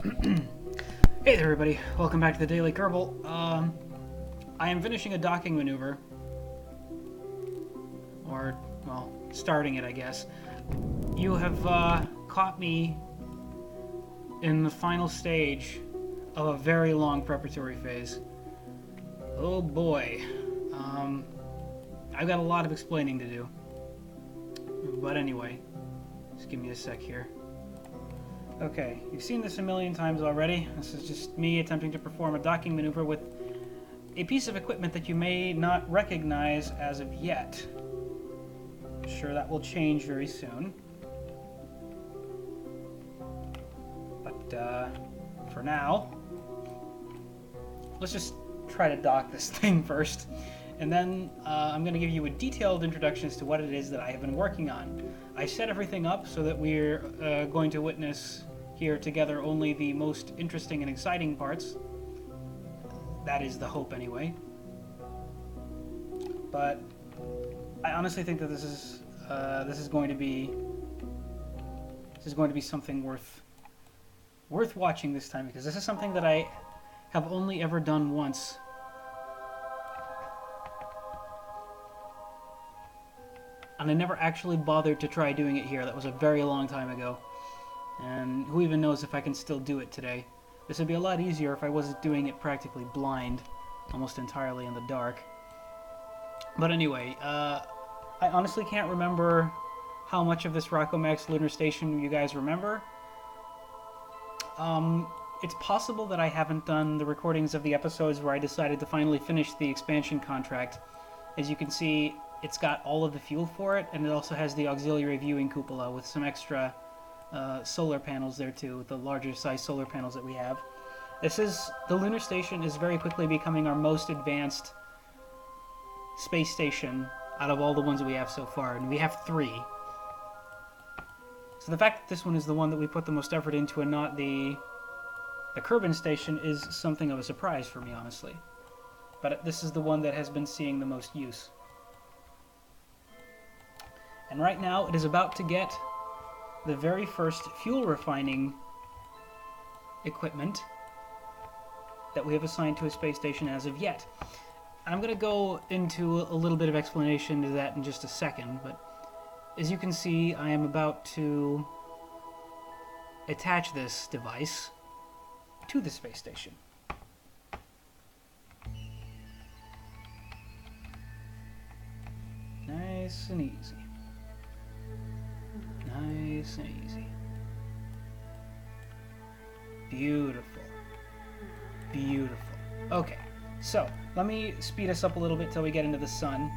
Hey there everybody, welcome back to the Daily Kerbal. I am finishing a docking maneuver. Or, well, starting it I guess. You have caught me in the final stage of a very long preparatory phase. Oh boy. I've got a lot of explaining to do. But anyway, just give me a sec here. Okay, you've seen this a million times already. This is just me attempting to perform a docking maneuver with a piece of equipment that you may not recognize as of yet. I'm sure that will change very soon. But for now, let's just try to dock this thing first. And then I'm going to give you a detailed introduction as to what it is that I have been working on. I set everything up so that we're going to witness here together only the most interesting and exciting parts. That is the hope anyway. But I honestly think that this is going to be something worth watching this time, because this is something that I have only ever done once. And I never actually bothered to try doing it here. That was a very long time ago. And who even knows if I can still do it today. This would be a lot easier if I wasn't doing it practically blind, almost entirely in the dark. But anyway, I honestly can't remember how much of this Rockomax lunar station you guys remember. It's possible that I haven't done the recordings of the episodes where I decided to finally finish the expansion contract. As you can see, it's got all of the fuel for it, and it also has the auxiliary viewing cupola with some extra solar panels there too, the larger size solar panels that we have. The lunar station is very quickly becoming our most advanced space station out of all the ones that we have so far, and we have 3. So the fact that this one is the one that we put the most effort into and not the Kerbal station is something of a surprise for me, honestly. But this is the one that has been seeing the most use. And right now, it is about to get the very first fuel refining equipment that we have assigned to a space station as of yet. I'm going to go into a little bit of explanation to that in just a second, but as you can see, I am about to attach this device to the space station. Nice and easy. Nice and easy. Beautiful. Beautiful. Okay, so let me speed us up a little bit till we get into the sun,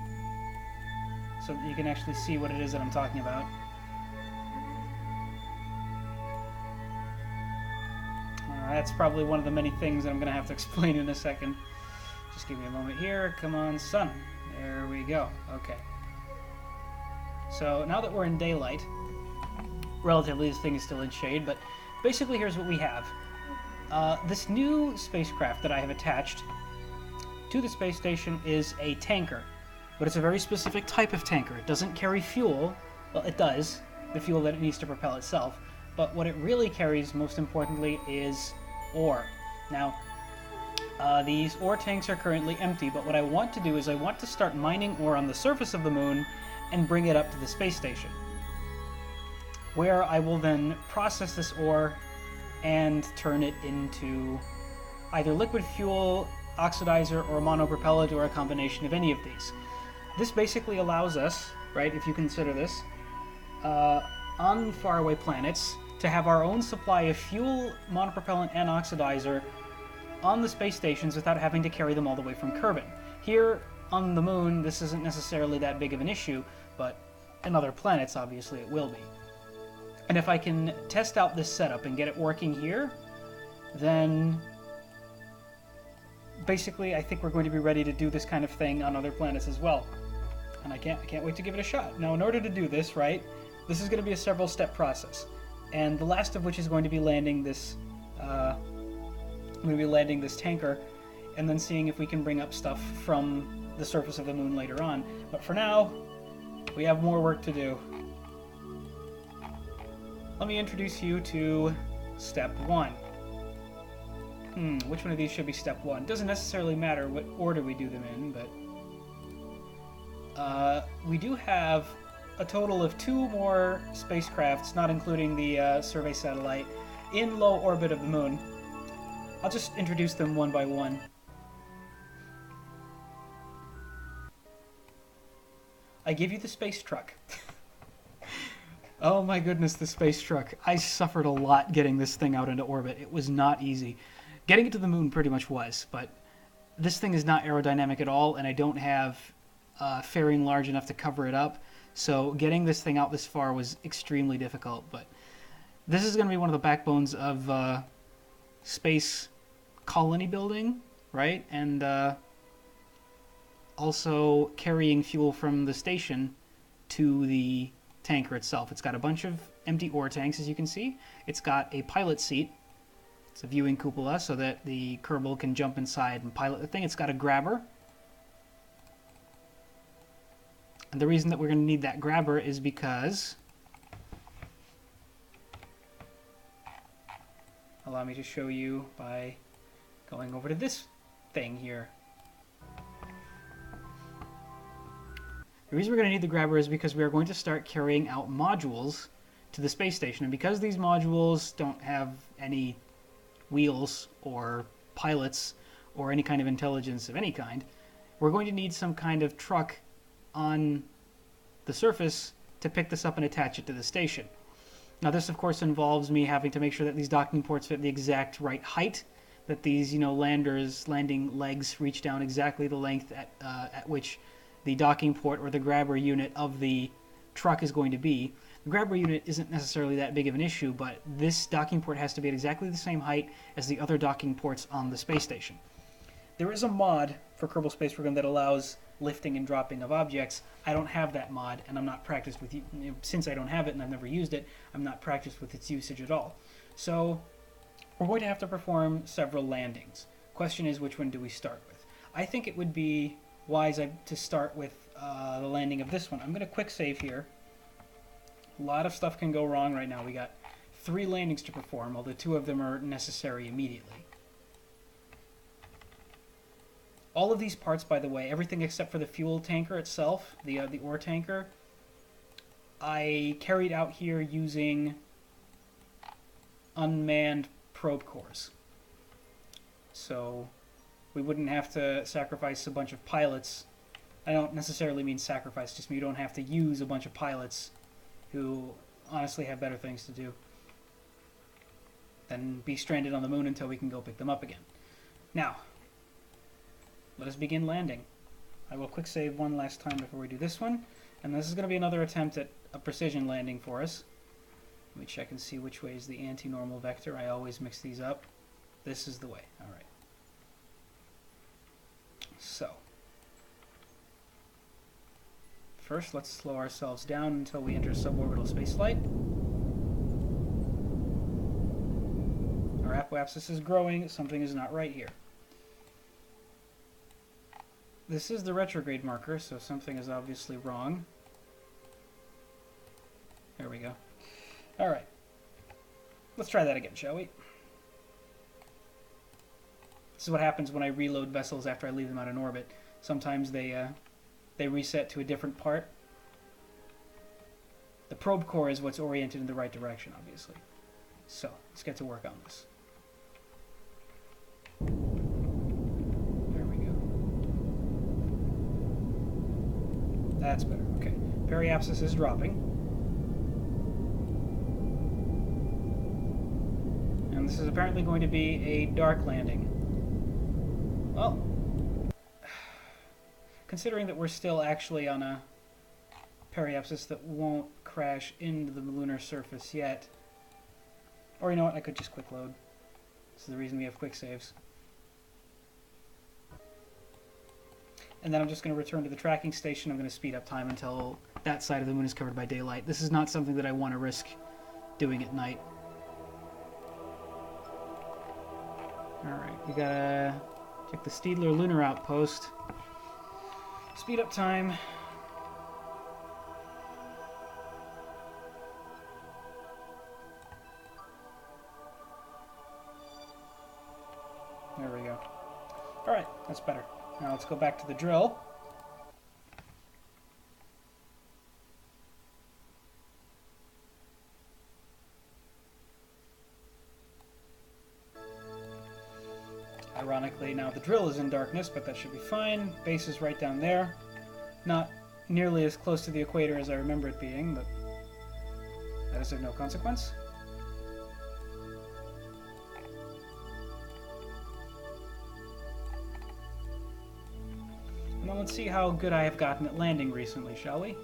so that you can actually see what it is that I'm talking about. That's probably one of the many things that I'm going to have to explain in a second. Just give me a moment here. Come on, sun. There we go. Okay. So now that we're in daylight, relatively, this thing is still in shade, but basically here's what we have. This new spacecraft that I have attached to the space station is a tanker, but it's a very specific type of tanker. It doesn't carry fuel. Well, it does, the fuel that it needs to propel itself, but what it really carries, most importantly, is ore. Now, these ore tanks are currently empty, but what I want to do is I want to start mining ore on the surface of the moon and bring it up to the space station, where I will then process this ore and turn it into either liquid fuel, oxidizer, or a monopropellant, or a combination of any of these. This basically allows us, right, if you consider this, on faraway planets, to have our own supply of fuel, monopropellant, and oxidizer on the space stations without having to carry them all the way from Kerbal. Here on the moon, this isn't necessarily that big of an issue, but in other planets, obviously, it will be. And if I can test out this setup and get it working here, then basically I think we're going to be ready to do this kind of thing on other planets as well. And I can't wait to give it a shot. Now, in order to do this, right, this is going to be a several-step process, and the last of which is going to be landing this tanker, and then seeing if we can bring up stuff from the surface of the moon later on. But for now, we have more work to do. Let me introduce you to step 1. Which one of these should be step 1? Doesn't necessarily matter what order we do them in, but... we do have a total of 2 more spacecrafts, not including the survey satellite, in low orbit of the moon. I'll just introduce them one by one. I give you the space truck. Oh my goodness, the space truck. I suffered a lot getting this thing out into orbit. It was not easy. Getting it to the moon pretty much was, but this thing is not aerodynamic at all, and I don't have fairing large enough to cover it up. So getting this thing out this far was extremely difficult, but this is going to be one of the backbones of space colony building, right? And also carrying fuel from the station to the tanker itself. It's got a bunch of empty ore tanks, as you can see. It's got a pilot seat. It's a viewing cupola so that the Kerbal can jump inside and pilot the thing. It's got a grabber. And the reason that we're going to need that grabber is because... Allow me to show you by going over to this thing here. The reason we're going to need the grabber is because we are going to start carrying out modules to the space station. And because these modules don't have any wheels or pilots or any kind of intelligence of any kind, we're going to need some kind of truck on the surface to pick this up and attach it to the station. Now this of course involves me having to make sure that these docking ports fit the exact right height, that these landing legs reach down exactly the length at which the docking port or the grabber unit of the truck is going to be. The grabber unit isn't necessarily that big of an issue, but this docking port has to be at exactly the same height as the other docking ports on the space station. There is a mod for Kerbal Space Program that allows lifting and dropping of objects. I don't have that mod, and I'm not practiced with it. Since I don't have it and I've never used it, I'm not practiced with its usage at all. So we're going to have to perform several landings. Question is, which one do we start with? I think it would be wise to start with the landing of this one. I'm going to quick save here. A lot of stuff can go wrong right now. We got 3 landings to perform, although 2 of them are necessary immediately. All of these parts, by the way, everything except for the fuel tanker itself, the ore tanker, I carried out here using unmanned probe cores. So we wouldn't have to sacrifice a bunch of pilots. I don't necessarily mean sacrifice, just mean you don't have to use a bunch of pilots who honestly have better things to do than be stranded on the moon until we can go pick them up again. Now, let us begin landing. I will quick save one last time before we do this one, and this is going to be another attempt at a precision landing for us. Let me check and see which way is the anti-normal vector. I always mix these up. This is the way. Alright. So, first let's slow ourselves down until we enter suborbital spaceflight. Our apoapsis is growing. Something is not right here. This is the retrograde marker, so something is obviously wrong. There we go. Alright. Let's try that again, shall we? This is what happens when I reload vessels after I leave them out in orbit. Sometimes they reset to a different part. The probe core is what's oriented in the right direction, obviously. So, let's get to work on this. There we go. That's better. Okay. Periapsis is dropping. And this is apparently going to be a dark landing. Well, considering that we're still actually on a periapsis that won't crash into the lunar surface yet, or you know what, I could just quick load. This is the reason we have quick saves. And then I'm just going to return to the tracking station. I'm going to speed up time until that side of the moon is covered by daylight. This is not something that I want to risk doing at night. Alright, we gotta check the Steedler Lunar Outpost. Speed up time. Alright, that's better. Now let's go back to the drill. Ironically, now the drill is in darkness, but that should be fine. Base is right down there. Not nearly as close to the equator as I remember it being, but that is of no consequence. Now let's see how good I have gotten at landing recently, shall we?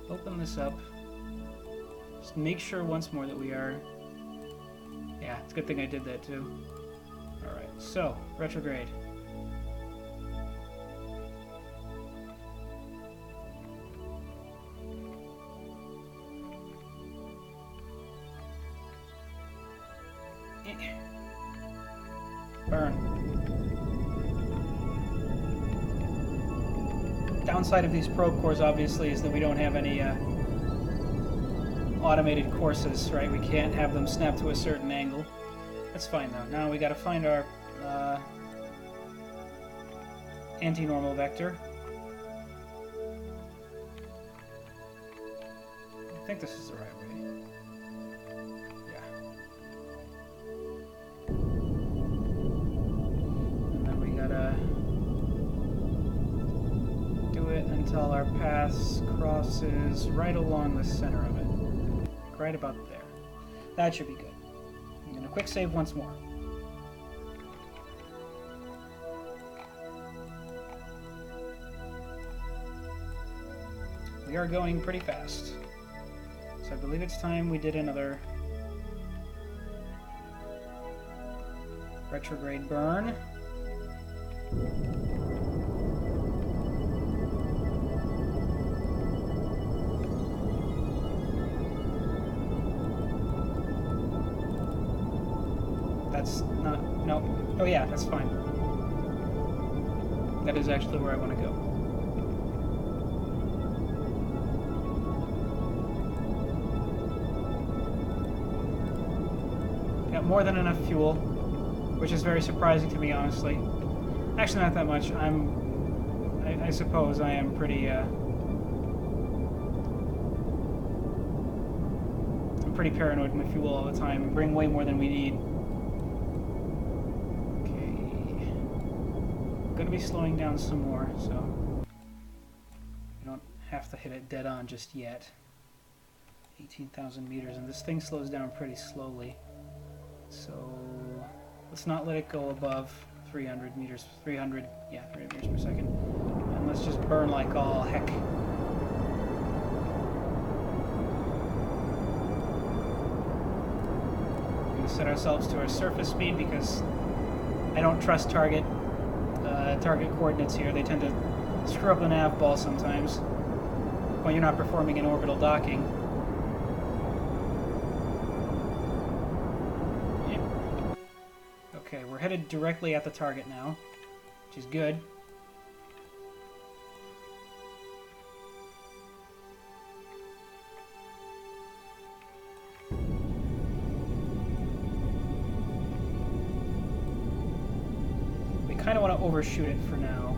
Open this up. Just make sure once more that we are... Yeah, it's a good thing I did that too. Alright, so, retrograde. Burn. Downside of these probe cores, obviously, is that we don't have any automated courses, right? We can't have them snap to a certain angle. That's fine, though. Now we gotta find our anti-normal vector. I think this is the right way. Yeah. And then we gotta do it until our path crosses right along the center of it. Right about there. That should be good. I'm gonna quick save once more. We are going pretty fast. So I believe it's time we did another retrograde burn. That's not... no. Oh yeah, that's fine. That is actually where I want to go. Got more than enough fuel, which is very surprising to me, honestly. Actually, not that much. I suppose I am pretty, I'm pretty paranoid with my fuel all the time. We bring way more than we need. Okay. I'm gonna be slowing down some more, so we don't have to hit it dead on just yet. 18,000 meters, and this thing slows down pretty slowly. So let's not let it go above 300 meters, 300 meters per second. And let's just burn like all heck. We're going to set ourselves to our surface speed because I don't trust target coordinates here. They tend to screw up the nav ball sometimes when you're not performing an orbital docking. Okay, we're headed directly at the target now, which is good. We kind of want to overshoot it for now.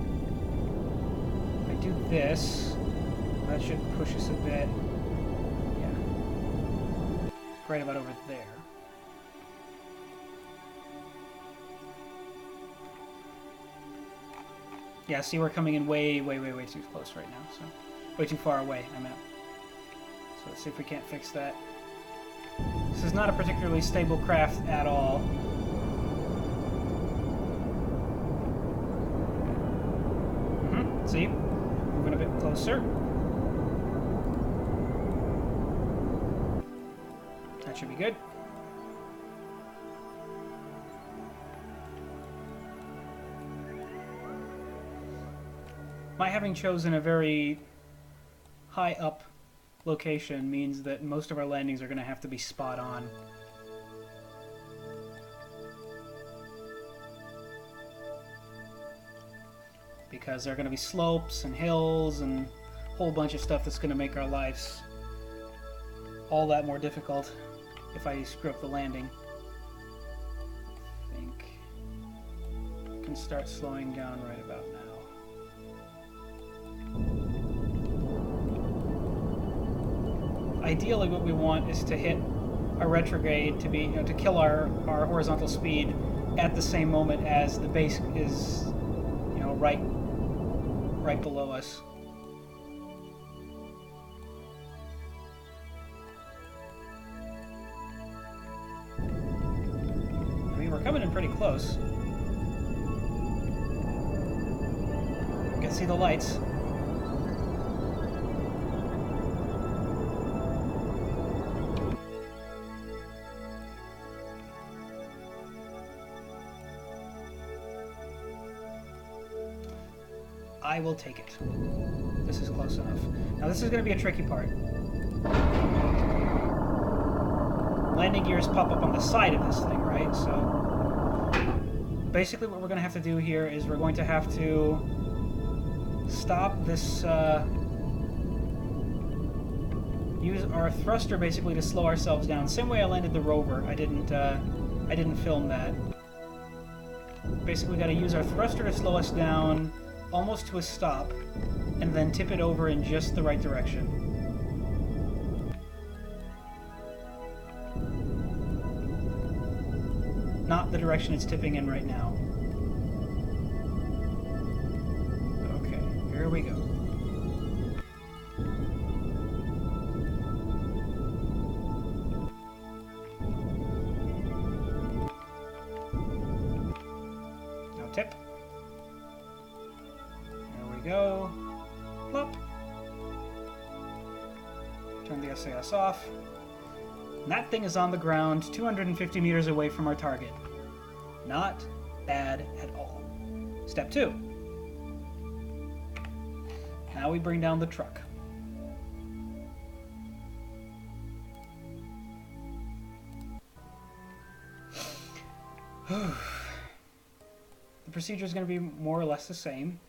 If I do this, that should push us a bit. Yeah. Right about over there. Yeah, see, we're coming in way, way, way, way too close right now, so... way too far away, I meant. So let's see if we can't fix that. This is not a particularly stable craft at all. See? Moving a bit closer. That should be good. My having chosen a very high up location means that most of our landings are going to have to be spot on. Because there are going to be slopes and hills and a whole bunch of stuff that's going to make our lives all that more difficult if I screw up the landing. I think. can start slowing down right about now. Ideally, what we want is to hit a retrograde to be, to kill our horizontal speed at the same moment as the base is, right below us. I mean, we're coming in pretty close. You can see the lights. I will take it. This is close enough. Now this is going to be a tricky part. Landing gears pop up on the side of this thing, right? So basically what we're going to have to do here is we're going to have to stop this, use our thruster basically to slow ourselves down. Same way I landed the rover. I didn't film that. Basically we got to use our thruster to slow us down almost to a stop, and then tip it over in just the right direction. Not the direction it's tipping in right now. Okay, here we go. Now tip. Go. Plop. Turn the SAS off. And that thing is on the ground 250 meters away from our target. Not bad at all. Step 2. Now we bring down the truck. The procedure is going to be more or less the same.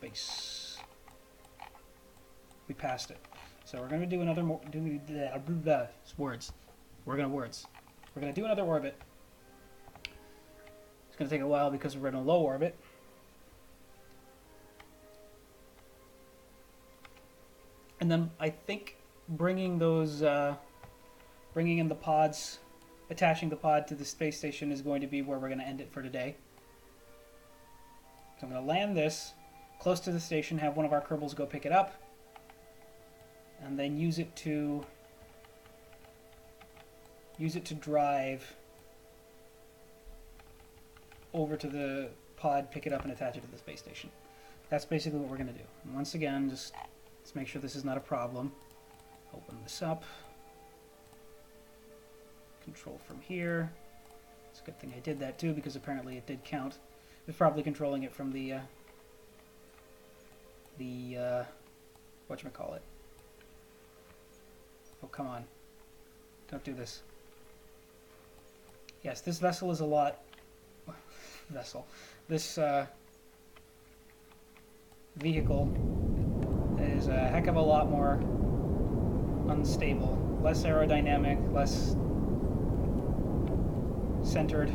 Base. We passed it. So we're going to do another words. We're going to do another orbit. It's going to take a while because we're in a low orbit. And then I think bringing in the pods, attaching the pod to the space station is going to be where we're going to end it for today. So I'm going to land this close to the station, have one of our Kerbals go pick it up, and then use it to drive over to the pod, pick it up, and attach it to the space station. That's basically what we're going to do. And once again, just let's make sure this is not a problem. Open this up. Control from here. It's a good thing I did that too, because apparently it did count. It's probably controlling it from the whatchamacallit. Oh, come on. Don't do this. Yes, this vessel is a lot... This vehicle is a heck of a lot more unstable. Less aerodynamic, less centered.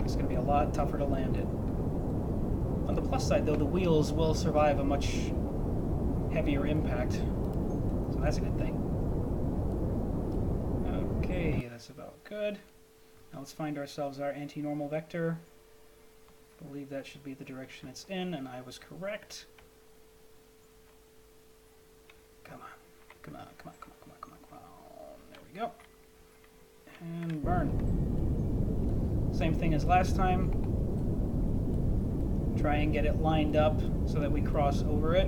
It's going to be a lot tougher to land it. On the plus side, though, the wheels will survive a much heavier impact. So that's a good thing. Okay, that's about good. Now let's find ourselves our anti-normal vector. I believe that should be the direction it's in, and I was correct. Come on. Come on, come on, come on, come on, come on, come on. There we go. And burn. Same thing as last time. Try and get it lined up so that we cross over it.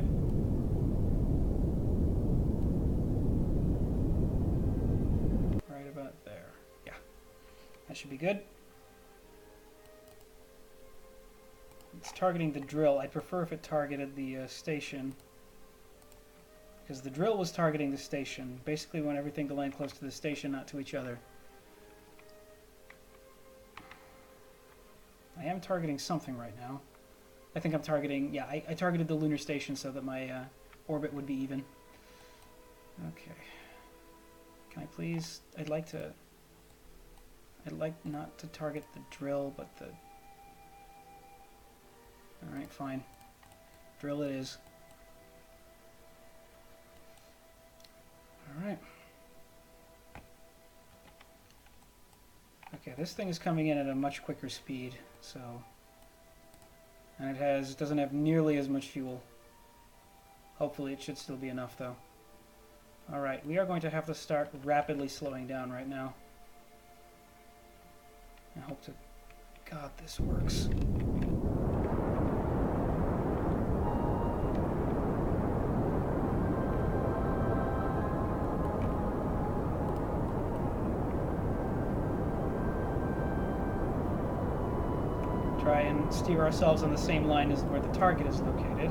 Right about there. Yeah. That should be good. It's targeting the drill. I'd prefer if it targeted the station. Because the drill was targeting the station. Basically we want everything to land close to the station, not to each other. I am targeting something right now. I think I'm targeting, yeah, I targeted the lunar station so that my orbit would be even. Okay. Can I please, I'd like to I'd like not to target the drill, but the... Alright, fine. Drill it is. Alright. Okay, this thing is coming in at a much quicker speed, so... And it doesn't have nearly as much fuel. Hopefully it should still be enough, though. Alright, we are going to have to start rapidly slowing down right now. I hope to God this works. Try and steer ourselves on the same line as where the target is located.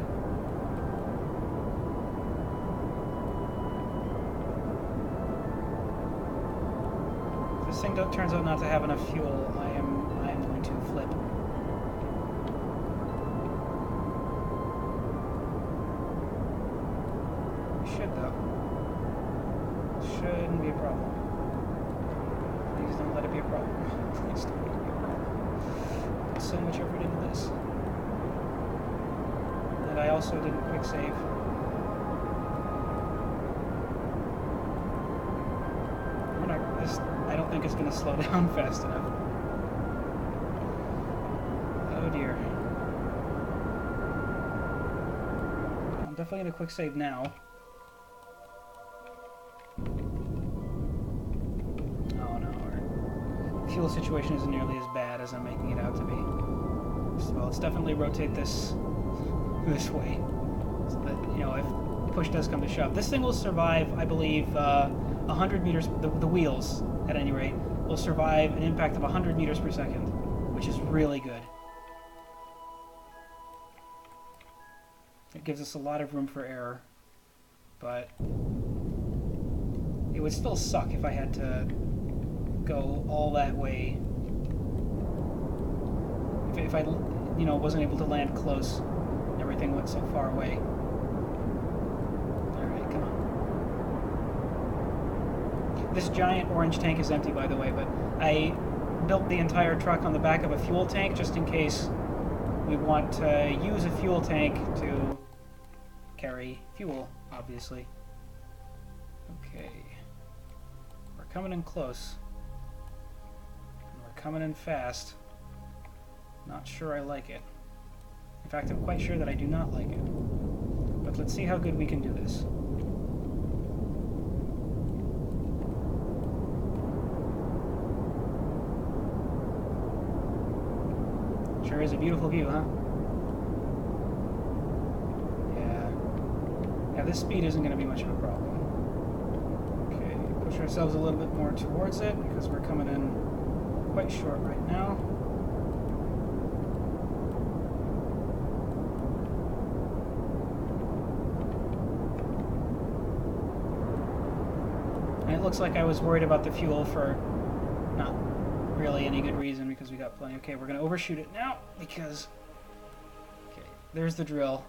If this thing turns out not to have enough fuel, I am going to flip. We should, though. Shouldn't be a problem. Please don't let it be a problem. Please don't let it be a problem. So much effort into this. And I also didn't quick save. I don't think it's going to slow down fast enough. Oh dear. I'm definitely going to quick save now. Oh no, our fuel situation isn't nearly as bad as I'm making it out to be. Well, let's definitely rotate this way, so that, you know, if push does come to shove. This thing will survive, I believe, 100 meters, the wheels, at any rate, will survive an impact of 100 meters per second, which is really good. It gives us a lot of room for error, but it would still suck if I had to go all that way. If I, you know, wasn't able to land close, everything went so far away. Alright, come on. This giant orange tank is empty, by the way, but I built the entire truck on the back of a fuel tank just in case we want to use a fuel tank to carry fuel, obviously. Okay. We're coming in close. And we're coming in fast. Not sure I like it. In fact, I'm quite sure that I do not like it. But let's see how good we can do this. Sure is a beautiful view, huh? Yeah, this speed isn't going to be much of a problem. Okay, push ourselves a little bit more towards it because we're coming in quite short right now. And it looks like I was worried about the fuel for not really any good reason because we got plenty. Okay, we're going to overshoot it now because... Okay, there's the drill.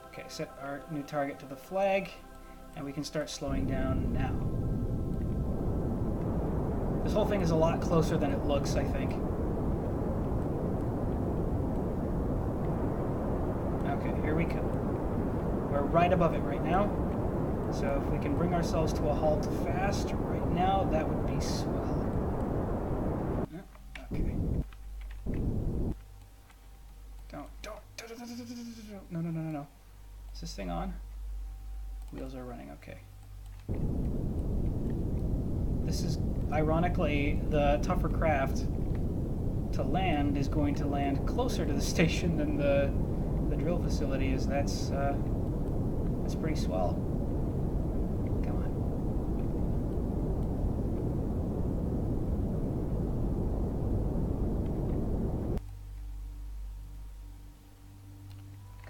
Okay, set our new target to the flag, and we can start slowing down now. This whole thing is a lot closer than it looks, I think. Okay, here we go. We're right above it right now. So if we can bring ourselves to a halt fast right now, that would be swell. Okay. Don't. No. Is this thing on? Wheels are running, okay. This is, ironically, the tougher craft to land is going to land closer to the station than the drill facility is. That's pretty swell. Come on.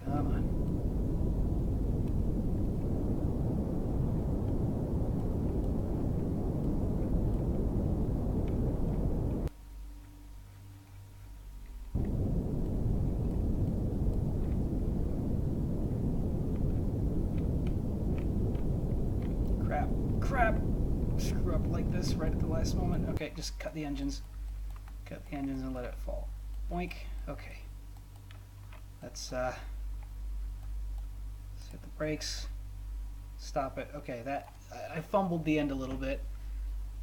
Come on. Crap. screw up like this right at the last moment. Okay, just cut the engines. Cut the engines and let it fall. Boink. Okay. Let's hit the brakes. Stop it. Okay, that I fumbled the end a little bit.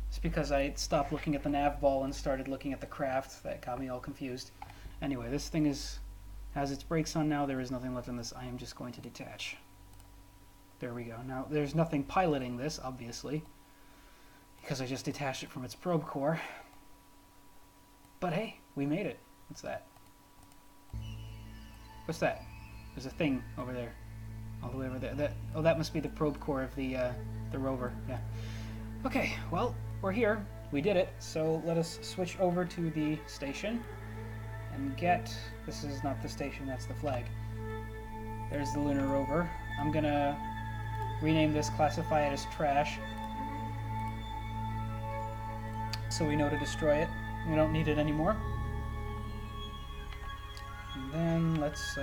It's because I stopped looking at the nav ball and started looking at the craft. That got me all confused. Anyway, this thing has its brakes on now. There is nothing left in this. I am just going to detach. There we go. Now, there's nothing piloting this, obviously, because I just detached it from its probe core. But hey, we made it. What's that? What's that? There's a thing over there. All the way over there. That must be the probe core of the rover. Yeah. Okay, well, we're here. We did it. So let us switch over to the station and get... This is not the station, that's the flag. There's the lunar rover. I'm gonna rename this, classify it as trash, so we know to destroy it. We don't need it anymore. And then let's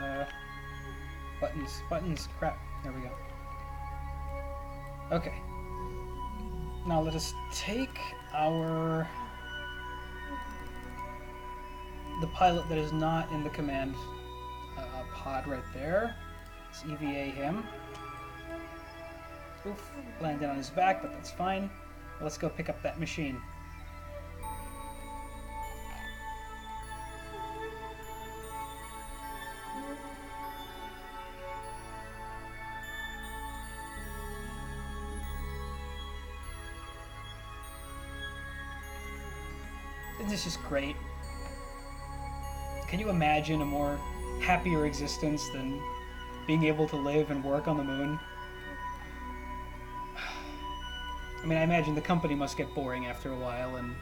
buttons, crap, there we go. Okay, now let us take the pilot that is not in the command pod right there. Let's EVA him. Oof, landed on his back, but that's fine. Let's go pick up that machine. Isn't this just great? Can you imagine a more happier existence than being able to live and work on the moon? I mean, I imagine the company must get boring after a while, and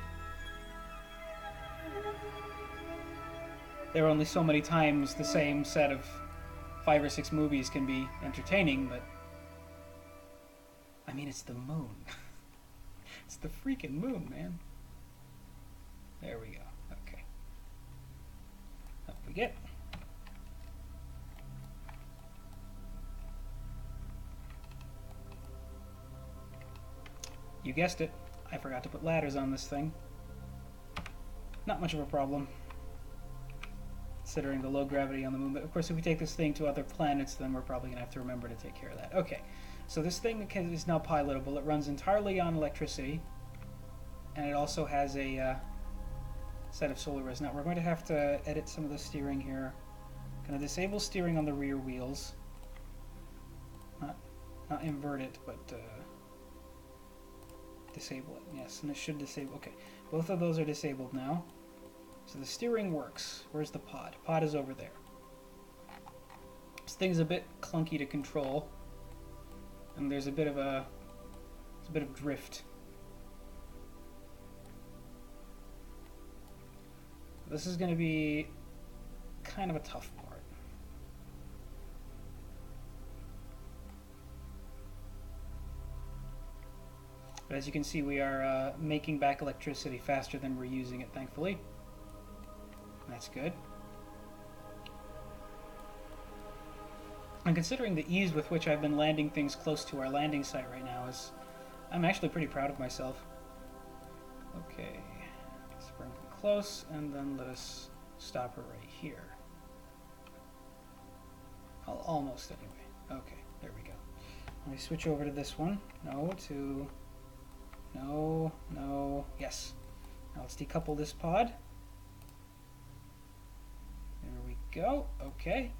there are only so many times the same set of 5 or 6 movies can be entertaining, but I mean, it's the moon. It's the freaking moon, man. There we go. Okay. Up we get. You guessed it, I forgot to put ladders on this thing. Not much of a problem, considering the low gravity on the moon. But of course, if we take this thing to other planets, then we're probably going to have to remember to take care of that. Okay, so this thing is now pilotable. It runs entirely on electricity, and it also has a set of solar arrays. Now we're going to have to edit some of the steering here. Going to disable steering on the rear wheels. Not invert it, but disable it. Yes, and it should disable. Okay, both of those are disabled now. So the steering works. Where's the pod? Pod is over there. This thing's a bit clunky to control, and there's a bit of drift. This is going to be kind of a tough part. But as you can see, we are making back electricity faster than we're using it, thankfully. That's good. And considering the ease with which I've been landing things close to our landing site right now, I'm actually pretty proud of myself. Okay, let's bring them close, and then let us stop her right here. Almost anyway. Okay, there we go. Let me switch over to this one. No, yes. Now let's decouple this pod. There we go, okay.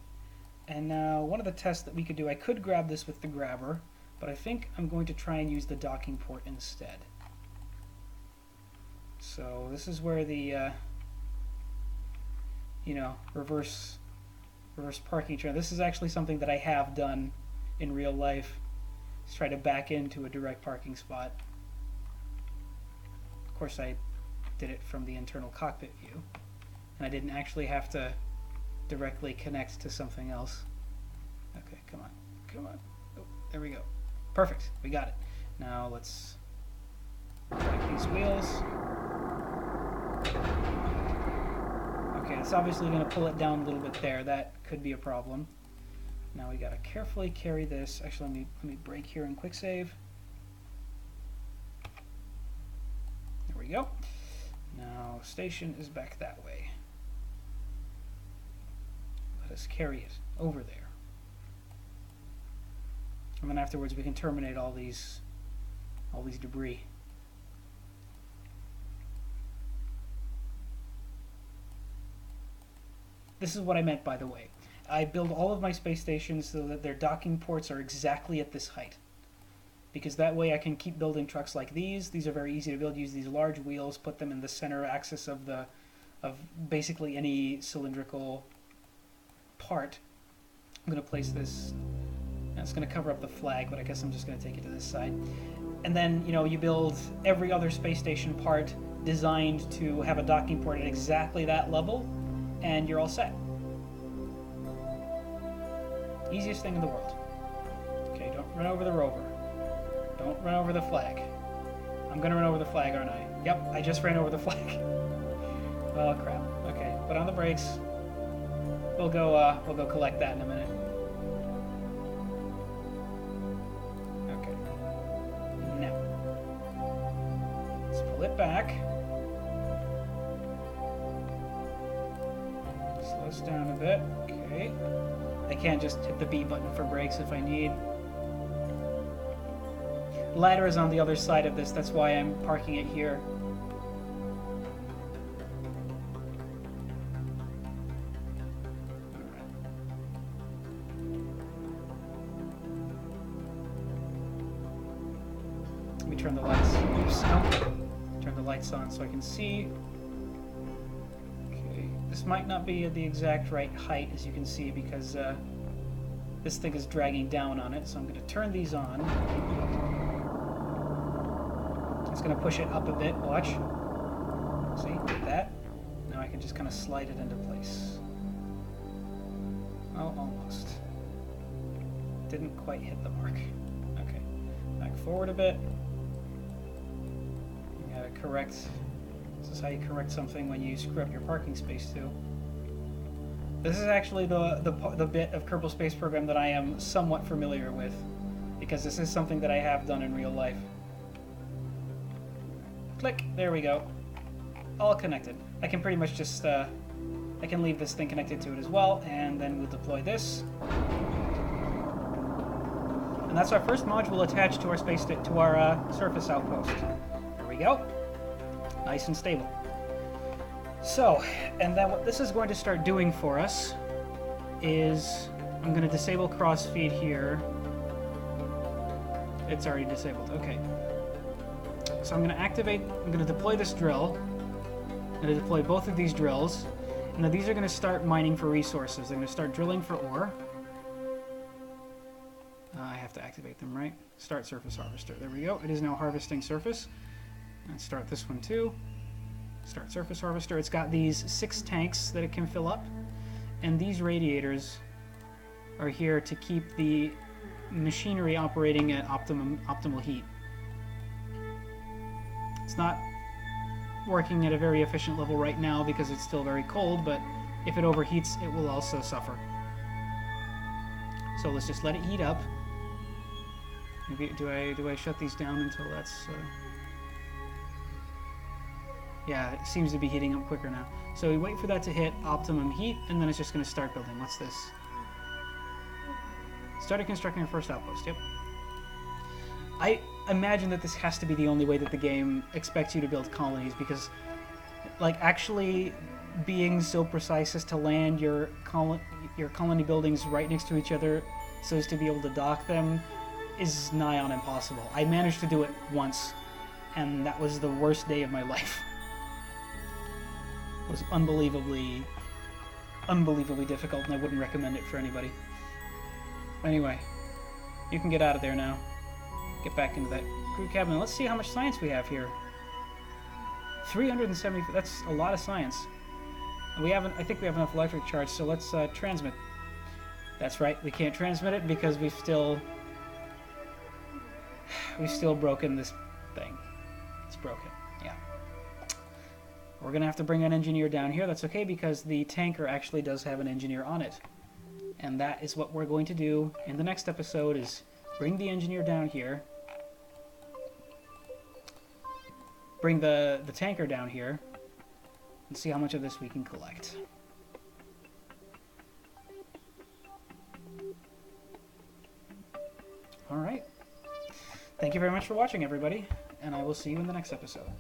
And now one of the tests that we could do, I could grab this with the grabber, but I think I'm going to try and use the docking port instead. So this is where the, reverse parking train. This is actually something that I have done in real life. Just try to back into a direct parking spot. Of course, I did it from the internal cockpit view, and I didn't actually have to directly connect to something else. Okay, come on. Oh, there we go. Perfect, we got it. Now let's rotate these wheels. Okay, it's obviously going to pull it down a little bit there. That could be a problem. Now we got to carefully carry this. Actually, let me brake here and quick save. we go. Now, station is back that way. Let us carry it over there. And then afterwards we can terminate all these debris. This is what I meant, by the way. I build all of my space stations so that their docking ports are exactly at this height. Because that way I can keep building trucks like these. These are very easy to build. Use these large wheels, put them in the center axis of basically any cylindrical part. I'm going to place this. It's going to cover up the flag, but I guess I'm just going to take it to this side. And then, you know, you build every other space station part designed to have a docking port at exactly that level, and you're all set. Easiest thing in the world. Okay, don't run over the rover. Don't run over the flag. I'm gonna run over the flag, aren't I? Yep, I just ran over the flag. Oh crap. Okay, put on the brakes. We'll go collect that in a minute. Okay. Now, let's pull it back. Slow us down a bit. Okay. I can't just hit the B button for brakes if I need. Ladder is on the other side of this, that's why I'm parking it here. Alright. Let me turn the lights. Oops, no. Turn the lights on so I can see. Okay. This might not be at the exact right height, as you can see, because this thing is dragging down on it, so I'm going to turn these on. It's going to push it up a bit, watch. See, like that. Now I can just kind of slide it into place. Oh, almost. Didn't quite hit the mark. Okay, back forward a bit. You gotta correct. This is how you correct something when you screw up your parking space too. This is actually the bit of Kerbal Space Program that I am somewhat familiar with, because this is something that I have done in real life. Click, there we go. All connected. I can pretty much just, I can leave this thing connected to it as well, and then we'll deploy this. And that's our first module attached to our surface outpost. There we go. Nice and stable. So, and then what this is going to start doing for us is, I'm going to disable cross-feed here. It's already disabled, okay. So I'm going to deploy this drill. I'm going to deploy both of these drills. And now these are going to start mining for resources. They're going to start drilling for ore. I have to activate them, right? Start surface harvester. There we go. It is now harvesting surface. Let's start this one too. Start surface harvester. It's got these 6 tanks that it can fill up. And these radiators are here to keep the machinery operating at optimal heat. It's not working at a very efficient level right now because it's still very cold, but if it overheats, it will also suffer. So let's just let it heat up. Maybe do I shut these down until that's yeah, it seems to be heating up quicker now. So we wait for that to hit optimum heat, and then it's just going to start building. What's this? Started constructing our first outpost, yep. I imagine that this has to be the only way that the game expects you to build colonies, because, like, actually being so precise as to land your colony buildings right next to each other so as to be able to dock them is nigh on impossible. I managed to do it once, and that was the worst day of my life. It was unbelievably difficult, and I wouldn't recommend it for anybody. Anyway, you can get out of there now. Get back into that crew cabin. Let's see how much science we have here. 370. That's a lot of science. And I think we have enough electric charge. So let's transmit. That's right. We can't transmit it because we've still broken this thing. It's broken. Yeah. We're gonna have to bring an engineer down here. That's okay because the tanker actually does have an engineer on it, and that is what we're going to do in the next episode. Is bring the engineer down here. bring the tanker down here and see how much of this we can collect. All right. Thank you very much for watching, everybody, and I will see you in the next episode.